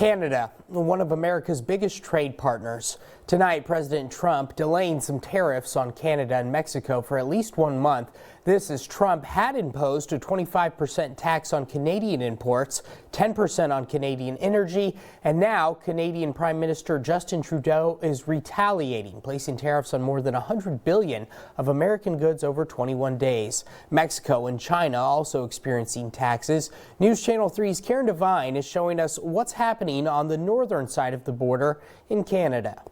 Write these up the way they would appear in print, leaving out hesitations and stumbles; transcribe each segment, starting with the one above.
Canada, one of America's biggest trade partners. Tonight, President Trump delaying some tariffs on Canada and Mexico for at least 1 month. This as Trump had imposed a 25% tax on Canadian imports, 10% on Canadian energy, and now Canadian Prime Minister Justin Trudeau is retaliating, placing tariffs on more than $100 billion of American goods over 21 days. Mexico and China also experiencing taxes. News Channel 3's Karen Devine is showing us what's happening on the northern side of the border in Canada.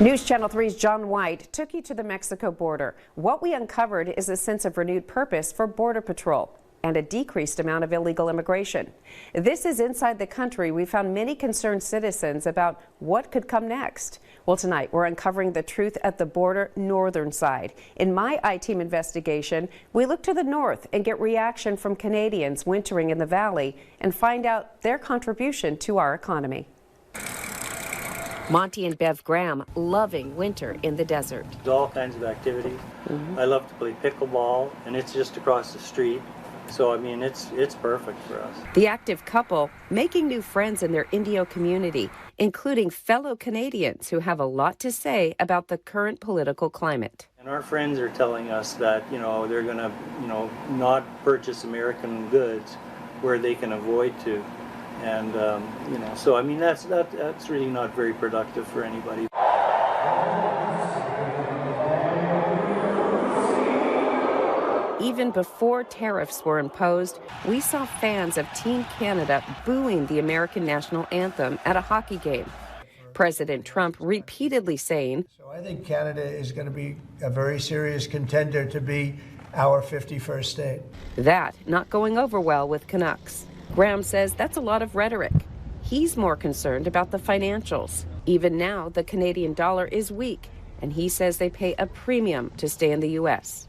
News Channel 3's John White took you to the Mexico border. What we uncovered is a sense of renewed purpose for Border Patrol and a decreased amount of illegal immigration. This is inside the country. We found many concerned citizens about what could come next. Well, tonight we're uncovering the truth at the border northern side. In my I-Team investigation, we look to the north and get reaction from Canadians wintering in the valley and find out their contribution to our economy. Monty and Bev Graham loving winter in the desert. There's all kinds of activities. I love to play pickleball, and it's just across the street. So, I mean, it's perfect for us. The active couple making new friends in their Indio community, including fellow Canadians who have a lot to say about the current political climate. And our friends are telling us that, they're going to, not purchase American goods where they can avoid to. And, so, I mean, that's really not very productive for anybody. Even before tariffs were imposed, we saw fans of Team Canada booing the American national anthem at a hockey game. President Trump repeatedly saying, So I think Canada is going to be a very serious contender to be our 51st state. That not going over well with Canucks. Graham says that's a lot of rhetoric. He's more concerned about the financials. Even now, the Canadian dollar is weak, and he says they pay a premium to stay in the U.S.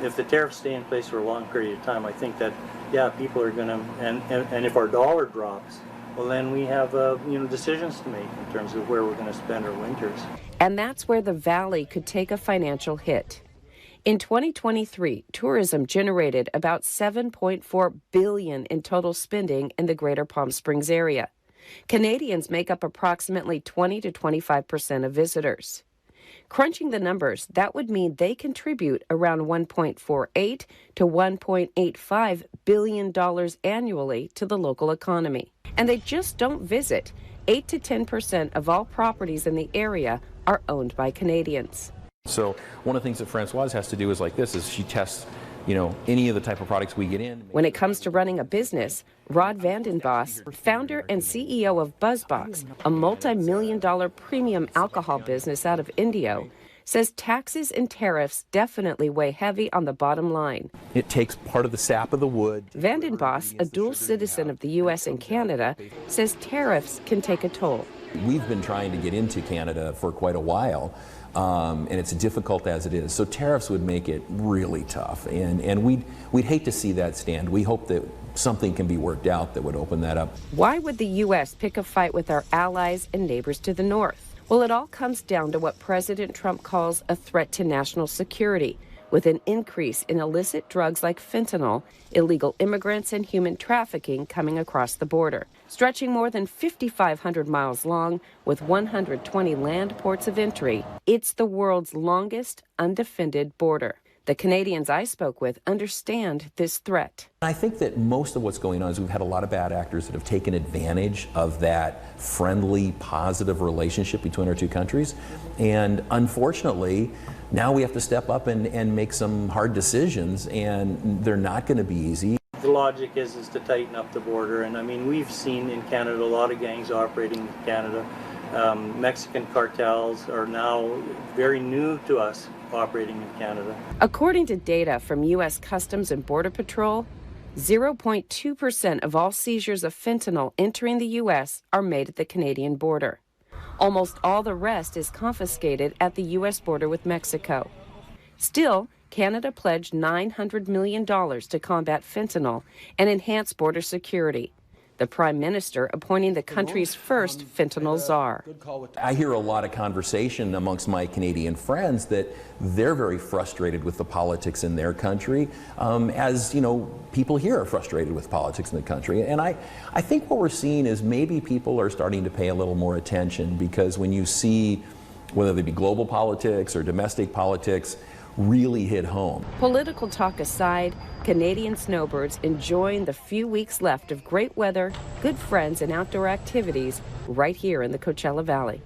If the tariffs stay in place for a long period of time, I think that, people are going to, and if our dollar drops, well, then we have, decisions to make in terms of where we're going to spend our winters. And that's where the Valley could take a financial hit. In 2023, tourism generated about $7.4 billion in total spending in the Greater Palm Springs area. Canadians make up approximately 20 to 25% of visitors. Crunching the numbers, that would mean they contribute around $1.48 to $1.85 billion annually to the local economy. And they just don't visit. 8 to 10% of all properties in the area are owned by Canadians. So one of the things that Françoise has to do is like this, is she tests, any of the type of products we get in. When it comes to running a business, Rod Vandenbos, founder and CEO of BuzzBox, a multi-million-dollar premium alcohol business out of Indio, says taxes and tariffs definitely weigh heavy on the bottom line. It takes part of the sap of the wood. Vandenbos, a dual citizen of the U.S. and Canada, says tariffs can take a toll. We've been trying to get into Canada for quite a while. And it's difficult as it is. So tariffs would make it really tough. And we'd hate to see that stand. We hope that something can be worked out that would open that up. Why would the U.S. pick a fight with our allies and neighbors to the north? Well, it all comes down to what President Trump calls a threat to national security, with an increase in illicit drugs like fentanyl, illegal immigrants, and human trafficking coming across the border. Stretching more than 5,500 miles long with 120 land ports of entry, it's the world's longest undefended border. The Canadians I spoke with understand this threat. I think that most of what's going on is we've had a lot of bad actors that have taken advantage of that friendly, positive relationship between our two countries. And unfortunately, now we have to step up and make some hard decisions, and they're not going to be easy. The logic is to tighten up the border, and I mean, we've seen in Canada a lot of gangs operating in Canada. Mexican cartels are now very new to us operating in Canada. According to data from U.S. Customs and Border Patrol, 0.2% of all seizures of fentanyl entering the U.S. are made at the Canadian border. Almost all the rest is confiscated at the U.S. border with Mexico. Still, Canada pledged $900 million to combat fentanyl and enhance border security. the Prime Minister appointing the country's first fentanyl czar. I hear a lot of conversation amongst my Canadian friends that they're very frustrated with the politics in their country, as you know, people here are frustrated with politics in the country. And I think what we're seeing is maybe people are starting to pay a little more attention, because when you see whether they be global politics or domestic politics really hit home. Political talk aside, Canadian snowbirds enjoying the few weeks left of great weather, good friends, and outdoor activities right here in the Coachella Valley.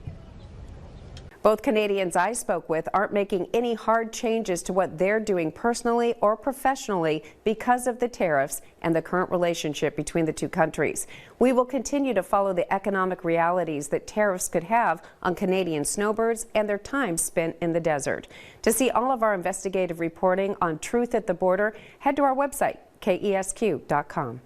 Both Canadians I spoke with aren't making any hard changes to what they're doing personally or professionally because of the tariffs and the current relationship between the two countries. We will continue to follow the economic realities that tariffs could have on Canadian snowbirds and their time spent in the desert. To see all of our investigative reporting on Truth at the Border, head to our website, KESQ.com.